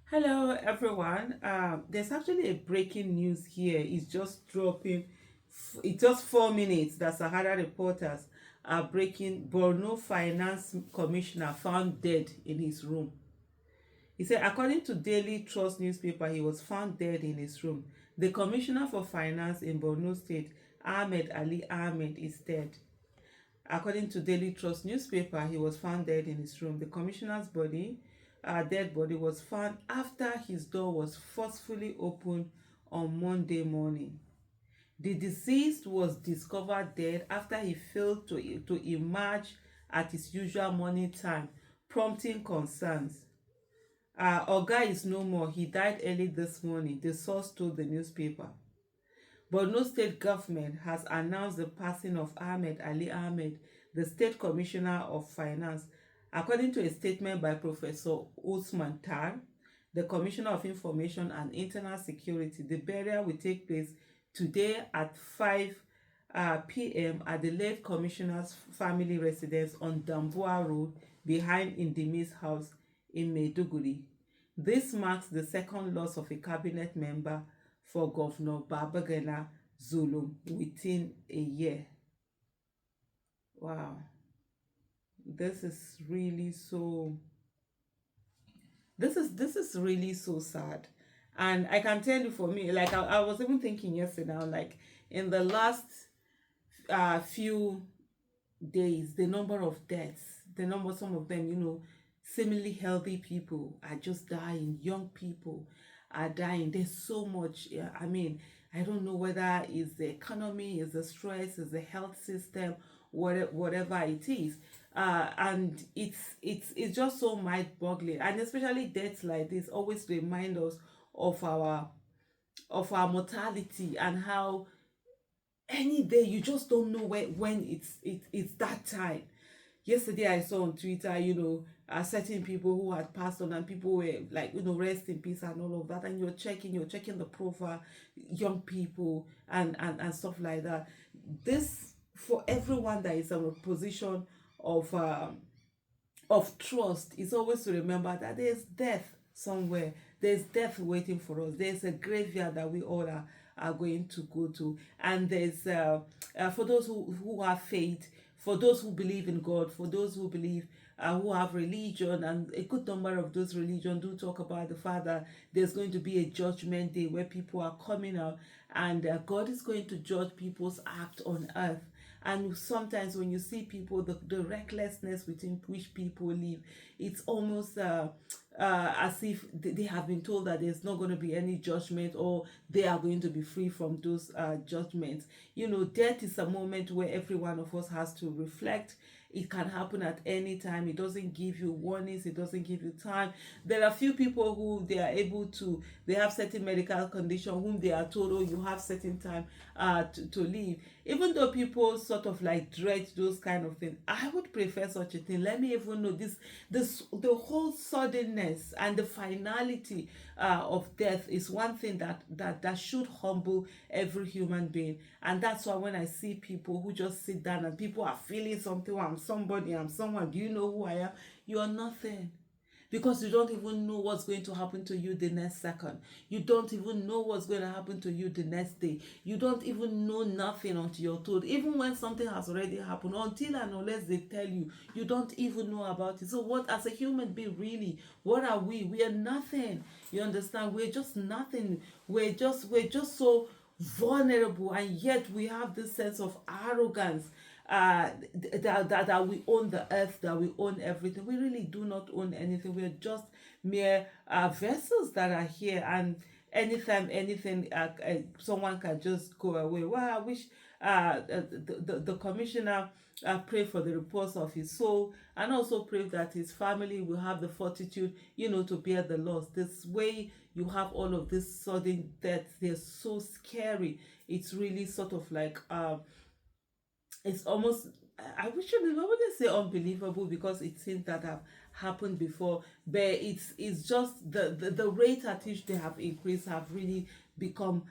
Hello, everyone. There's actually a breaking news here. It's just dropping. It's just 4 minutes that Sahara reporters are breaking. Borno Finance Commissioner found dead in his room. He said, according to Daily Trust newspaper, he was found dead in his room. The Commissioner for Finance in Borno State, Ahmed Ali Ahmed, is dead. According to Daily Trust newspaper, he was found dead in his room. The commissioner's dead body, was found after his door was forcefully opened on Monday morning. The deceased was discovered dead after he failed to emerge at his usual morning time, prompting concerns. Oga is no more. He died early this morning, the source told the newspaper. But no state government has announced the passing of Ahmed Ali Ahmed, the State Commissioner of Finance. According to a statement by Professor Usman Tar, the Commissioner of Information and Internal Security, the burial will take place today at 5 p.m. at the late Commissioner's family residence on Damboa Road behind Indimi's house in Maiduguri. This marks the second loss of a cabinet member for Governor Babagana Zulum within a year. Wow, this is really so. This is really so sad, and I can tell you for me, like I was even thinking yesterday, like in the last few days, the number of deaths, some of them, seemingly healthy people are just dying, young people are dying. There's so much. Yeah, I mean, I don't know whether it's the economy, is the stress, is the health system, whatever it is. And it's just so mind-boggling, and especially deaths like this always remind us of our mortality, and how any day you just don't know when it's that time. Yesterday I saw on Twitter, certain people who had passed on, and people were like, rest in peace and all of that, and you're checking the profile, young people, and stuff like that. This, for everyone that is in a position of trust, is always to remember that there's death somewhere. There's death waiting for us. There's a graveyard that we all are going to go to. And there's for those who have faith, for those who believe in God, for those who believe, who have religion, and a good number of those religions do talk about the fact that there's going to be a judgment day where people are coming out, and God is going to judge people's act on earth. And sometimes when you see people, the recklessness within which people live, it's almost as if they have been told that there's not going to be any judgment, or they are going to be free from those judgments. Death is a moment where every one of us has to reflect. It can happen at any time. It doesn't give you warnings, it doesn't give you time. There are few people who they have certain medical condition whom they are told, oh, you have certain time to live. Even though people sort of like dread those kind of things, I would prefer such a thing. Let me even know the whole suddenness and the finality of death is one thing that should humble every human being. And that's why when I see people who just sit down and people are feeling something, "Oh, I'm somebody, I'm someone, do you know who I am?" You are nothing, because you don't even know what's going to happen to you the next second. You don't even know what's going to happen to you the next day. You don't even know nothing until you're told. Even when something has already happened, until and unless they tell you, you don't even know about it. So what, as a human being, really, what are we? We are nothing. You understand? We're just nothing. We're just so vulnerable, and yet we have this sense of arrogance, that we own the earth, that we own everything. We really do not own anything. We're just mere vessels that are here, and anytime anything, someone can just go away. Well, I wish the commissioner pray for the reports of his soul, and also pray that his family will have the fortitude, to bear the loss. This way you have all of this sudden death. They're so scary. It's really sort of like it's almost, I wouldn't say unbelievable, because it's things that have happened before. but it's just the rate at which they have increased have really become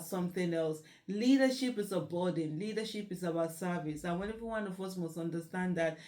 something else. Leadership is a burden. Leadership is about service, and when every one of us must understand that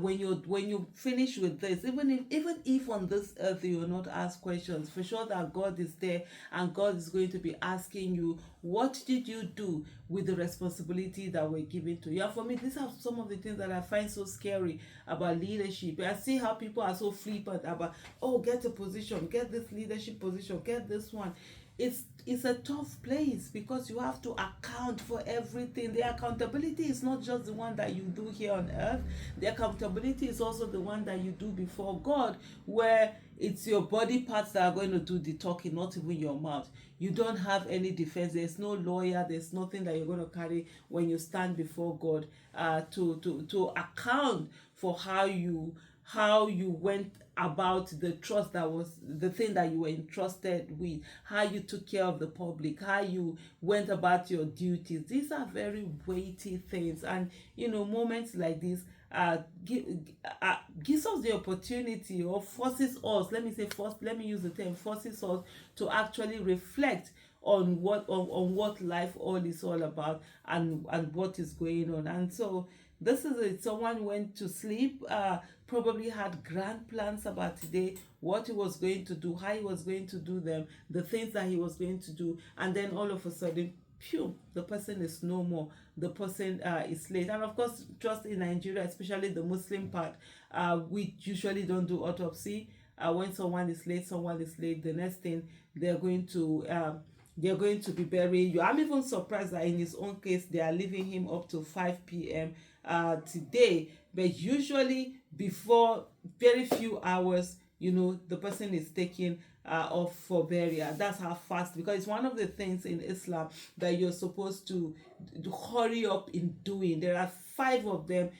when you finish with this, even if on this earth you will not ask questions, for sure that God is there, and God is going to be asking you, what did you do with the responsibility that we're giving to you? And for me, these are some of the things that I find so scary about leadership. I see how people are so flippant about, oh, get a position, get this leadership position, get this one. It's a tough place because you have to account for everything. The accountability is not just the one that you do here on earth. The accountability is also the one that you do before God, where it's your body parts that are going to do the talking, not even your mouth. You don't have any defense. There's no lawyer. There's nothing that you're going to carry when you stand before God to account for how you went about the trust that was the thing that you were entrusted with, how you took care of the public, how you went about your duties. These are very weighty things, and moments like this gives us the opportunity, or forces us, let me use the term, forces us to actually reflect on what life all is all about, and what is going on. And so this is it. Someone went to sleep, probably had grand plans about today, what he was going to do, how he was going to do them, the things that he was going to do, and then all of a sudden, phew, the person is no more. The person is late. And of course, just in Nigeria, especially the Muslim part, we usually don't do autopsy. When someone is late, the next thing they're going to be burying you. I'm even surprised that in his own case, they are leaving him up to 5 p.m. Today. But usually, before very few hours, the person is taken off for burial. That's how fast, because it's one of the things in Islam that you're supposed to hurry up in doing. There are 5 of them,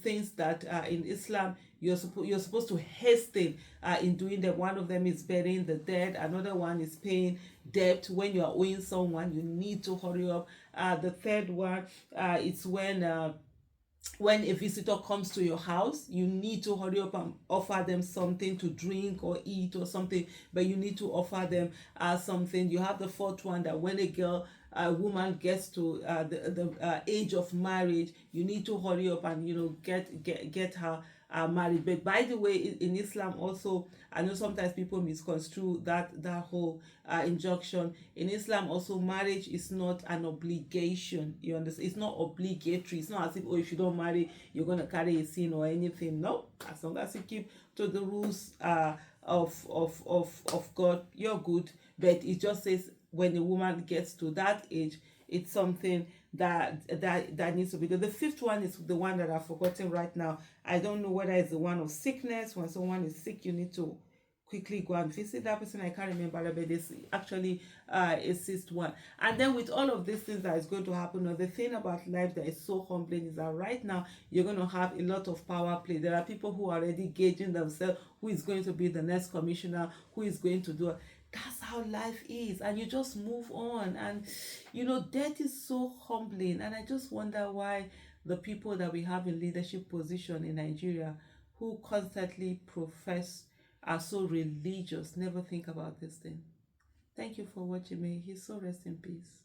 things that in Islam you're supposed to hasten in doing them. One of them is burying the dead. Another one is paying debt. When you are owing someone, you need to hurry up. The third one is when a visitor comes to your house, you need to hurry up and offer them something to drink or eat or something, but you need to offer them something. You have the fourth one, that when a woman gets to the age of marriage, you need to hurry up and get her married. But by the way, in Islam also, I know sometimes people misconstrue that whole injunction. In Islam also, marriage is not an obligation. You understand? It's not obligatory. It's not as if, if you don't marry, you're going to carry a sin or anything. No, as long as you keep to the rules of God, you're good. But it just says when a woman gets to that age, it's something that needs to be done. The fifth one is the one that I've forgotten right now. I don't know whether it's the one of sickness. When someone is sick, you need to quickly go and visit that person. I can't remember, but it's actually a sixth one. And then with all of these things that is going to happen, the thing about life that is so humbling is that right now you're going to have a lot of power play. There are people who are already gauging themselves, who is going to be the next commissioner, who is going to do it. That's how life is, and you just move on. And death is so humbling, and I just wonder why the people that we have in leadership position in Nigeria, who constantly profess, are so religious, never think about this thing. Thank you for watching me. He's so rest in peace.